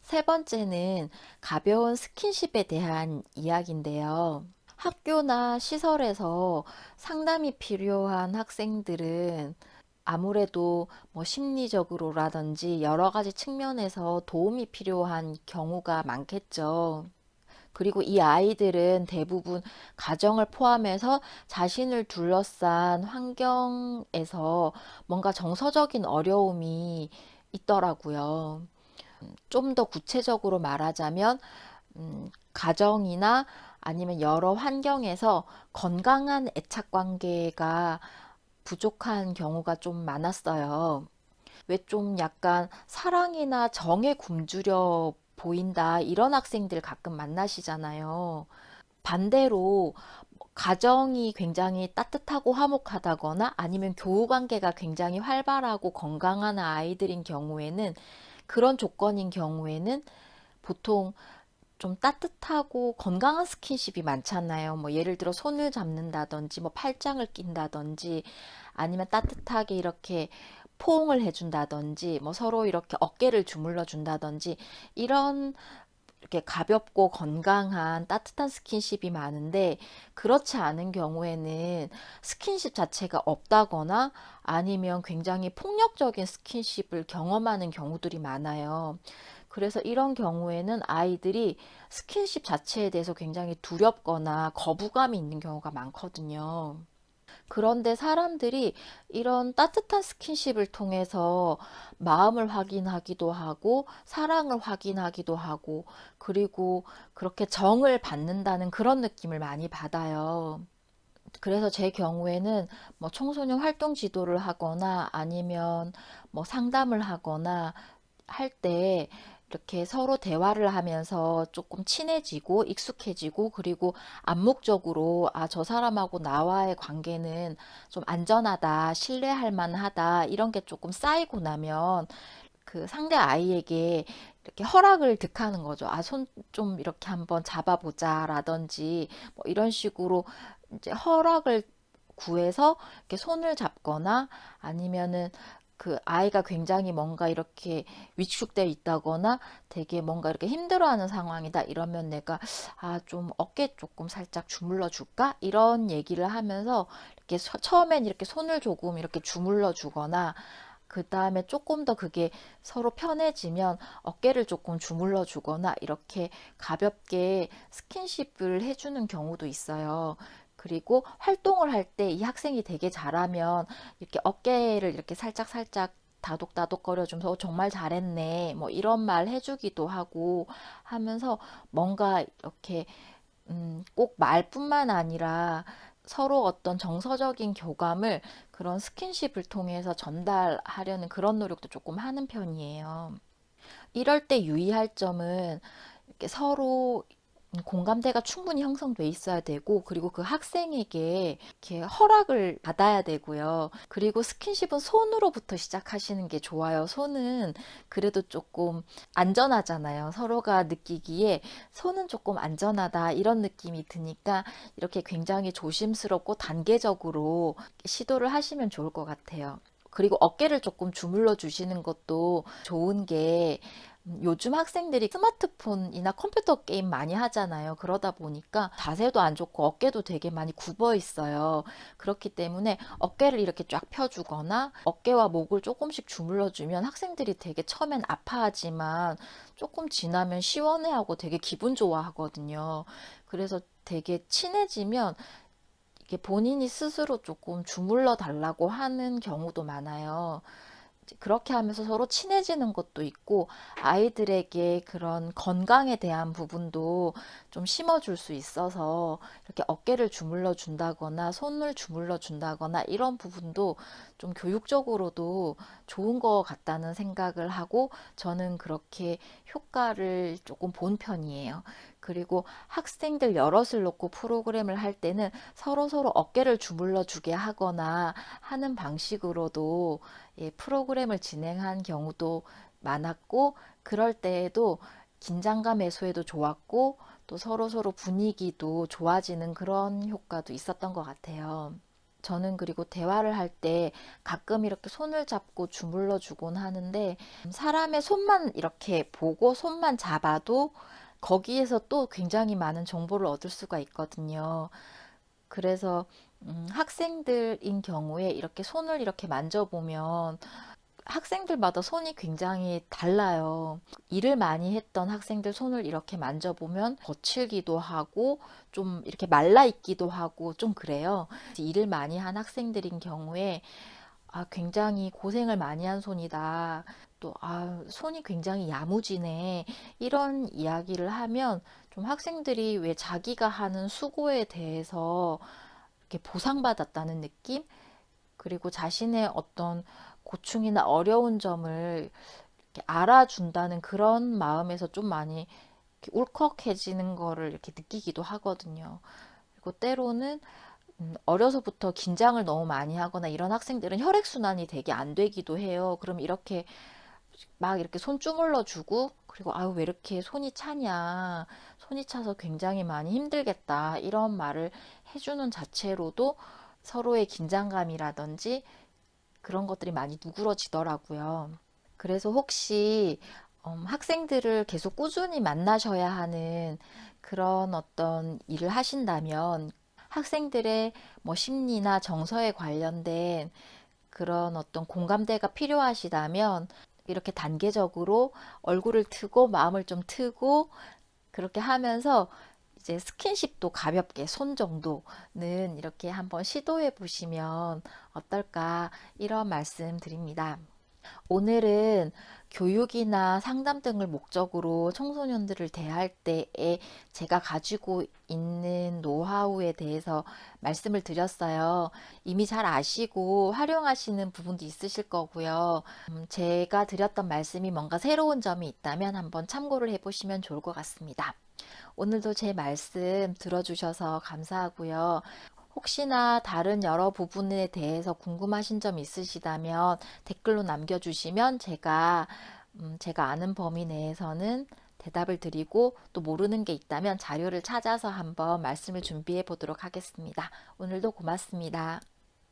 세 번째는 가벼운 스킨십에 대한 이야기인데요. 학교나 시설에서 상담이 필요한 학생들은 아무래도 뭐 심리적으로라든지 여러 가지 측면에서 도움이 필요한 경우가 많겠죠. 그리고 이 아이들은 대부분 가정을 포함해서 자신을 둘러싼 환경에서 뭔가 정서적인 어려움이 있더라고요. 좀 더 구체적으로 말하자면, 가정이나 아니면 여러 환경에서 건강한 애착 관계가 부족한 경우가 좀 많았어요. 왜 좀 약간 사랑이나 정에 굶주려 보인다 이런 학생들 가끔 만나시잖아요. 반대로 가정이 굉장히 따뜻하고 화목하다거나 아니면 교우 관계가 굉장히 활발하고 건강한 아이들인 경우에는, 그런 조건인 경우에는 보통 좀 따뜻하고 건강한 스킨십이 많잖아요. 뭐 예를 들어 손을 잡는다든지 뭐 팔짱을 낀다든지 아니면 따뜻하게 이렇게 포옹을 해준다든지 뭐 서로 이렇게 어깨를 주물러 준다든지 이런 이렇게 가볍고 건강한 따뜻한 스킨십이 많은데, 그렇지 않은 경우에는 스킨십 자체가 없다거나 아니면 굉장히 폭력적인 스킨십을 경험하는 경우들이 많아요. 그래서 이런 경우에는 아이들이 스킨십 자체에 대해서 굉장히 두렵거나 거부감이 있는 경우가 많거든요. 그런데 사람들이 이런 따뜻한 스킨십을 통해서 마음을 확인하기도 하고, 사랑을 확인하기도 하고, 그리고 그렇게 정을 받는다는 그런 느낌을 많이 받아요. 그래서 제 경우에는 뭐 청소년 활동 지도를 하거나 아니면 뭐 상담을 하거나 할 때 이렇게 서로 대화를 하면서 조금 친해지고 익숙해지고, 그리고 암묵적으로 저 사람하고 나와의 관계는 좀 안전하다, 신뢰할 만하다 이런 게 조금 쌓이고 나면 그 상대 아이에게 이렇게 허락을 득하는 거죠. 손 좀 이렇게 한번 잡아보자 라든지 뭐 이런 식으로 이제 허락을 구해서 이렇게 손을 잡거나, 아니면은 그 아이가 굉장히 뭔가 이렇게 위축되어 있다거나 되게 뭔가 이렇게 힘들어하는 상황이다 이러면 내가 좀 어깨 조금 살짝 주물러 줄까 이런 얘기를 하면서 이렇게 처음엔 이렇게 손을 조금 이렇게 주물러 주거나, 그 다음에 조금 더 그게 서로 편해지면 어깨를 조금 주물러 주거나 이렇게 가볍게 스킨십을 해주는 경우도 있어요. 그리고 활동을 할 때 이 학생이 되게 잘하면 이렇게 어깨를 이렇게 살짝 다독다독거려 주면서 정말 잘했네 뭐 이런 말 해주기도 하고 하면서 뭔가 이렇게 꼭 말뿐만 아니라 서로 어떤 정서적인 교감을 그런 스킨십을 통해서 전달하려는 그런 노력도 조금 하는 편이에요. 이럴 때 유의할 점은 이렇게 서로 공감대가 충분히 형성돼 있어야 되고, 그리고 그 학생에게 이렇게 허락을 받아야 되고요. 그리고 스킨십은 손으로부터 시작하시는 게 좋아요. 손은 그래도 조금 안전하잖아요. 서로가 느끼기에 손은 조금 안전하다 이런 느낌이 드니까 이렇게 굉장히 조심스럽고 단계적으로 시도를 하시면 좋을 것 같아요. 그리고 어깨를 조금 주물러 주시는 것도 좋은 게, 요즘 학생들이 스마트폰이나 컴퓨터 게임 많이 하잖아요. 그러다 보니까 자세도 안 좋고 어깨도 되게 많이 굽어 있어요. 그렇기 때문에 어깨를 이렇게 쫙 펴주거나 어깨와 목을 조금씩 주물러 주면 학생들이 되게 처음엔 아파하지만 조금 지나면 시원해하고 되게 기분 좋아하거든요. 그래서 되게 친해지면 이게 본인이 스스로 조금 주물러 달라고 하는 경우도 많아요. 그렇게 하면서 서로 친해지는 것도 있고, 아이들에게 그런 건강에 대한 부분도 좀 심어줄 수 있어서 이렇게 어깨를 주물러 준다거나 손을 주물러 준다거나 이런 부분도 좀 교육적으로도 좋은 것 같다는 생각을 하고, 저는 그렇게 효과를 조금 본 편이에요. 그리고 학생들 여럿을 놓고 프로그램을 할 때는 서로 어깨를 주물러 주게 하거나 하는 방식으로도 프로그램을 진행한 경우도 많았고, 그럴 때에도 긴장감 해소에도 좋았고, 또 서로 분위기도 좋아지는 그런 효과도 있었던 것 같아요. 저는 그리고 대화를 할 때 가끔 이렇게 손을 잡고 주물러 주곤 하는데, 사람의 손만 이렇게 보고 손만 잡아도 거기에서 또 굉장히 많은 정보를 얻을 수가 있거든요. 그래서 학생들인 경우에 이렇게 손을 이렇게 만져보면 학생들마다 손이 굉장히 달라요. 일을 많이 했던 학생들 손을 이렇게 만져보면 거칠기도 하고 좀 이렇게 말라 있기도 하고 좀 그래요. 일을 많이 한 학생들인 경우에 굉장히 고생을 많이 한 손이다. 또, 손이 굉장히 야무지네. 이런 이야기를 하면 좀 학생들이 왜 자기가 하는 수고에 대해서 이렇게 보상받았다는 느낌? 그리고 자신의 어떤 고충이나 어려운 점을 이렇게 알아준다는 그런 마음에서 좀 많이 이렇게 울컥해지는 거를 이렇게 느끼기도 하거든요. 그리고 때로는 어려서부터 긴장을 너무 많이 하거나 이런 학생들은 혈액순환이 되게 안 되기도 해요. 그럼 이렇게 막 이렇게 손 주물러 주고, 그리고 아유, 왜 이렇게 손이 차냐. 손이 차서 굉장히 많이 힘들겠다. 이런 말을 해주는 자체로도 서로의 긴장감이라든지 그런 것들이 많이 누그러지더라고요. 그래서 혹시 학생들을 계속 꾸준히 만나셔야 하는 그런 어떤 일을 하신다면 학생들의 뭐 심리나 정서에 관련된 그런 어떤 공감대가 필요하시다면 이렇게 단계적으로 얼굴을 트고 마음을 좀 트고 그렇게 하면서 이제 스킨십도 가볍게 손 정도는 이렇게 한번 시도해 보시면 어떨까 이런 말씀 드립니다. 오늘은 교육이나 상담 등을 목적으로 청소년들을 대할 때에 제가 가지고 있는 노하우에 대해서 말씀을 드렸어요. 이미 잘 아시고 활용하시는 부분도 있으실 거고요. 제가 드렸던 말씀이 뭔가 새로운 점이 있다면 한번 참고를 해보시면 좋을 것 같습니다. 오늘도 제 말씀 들어주셔서 감사하고요. 혹시나 다른 여러 부분에 대해서 궁금하신 점 있으시다면 댓글로 남겨주시면 제가 아는 범위 내에서는 대답을 드리고 또 모르는 게 있다면 자료를 찾아서 한번 말씀을 준비해 보도록 하겠습니다. 오늘도 고맙습니다.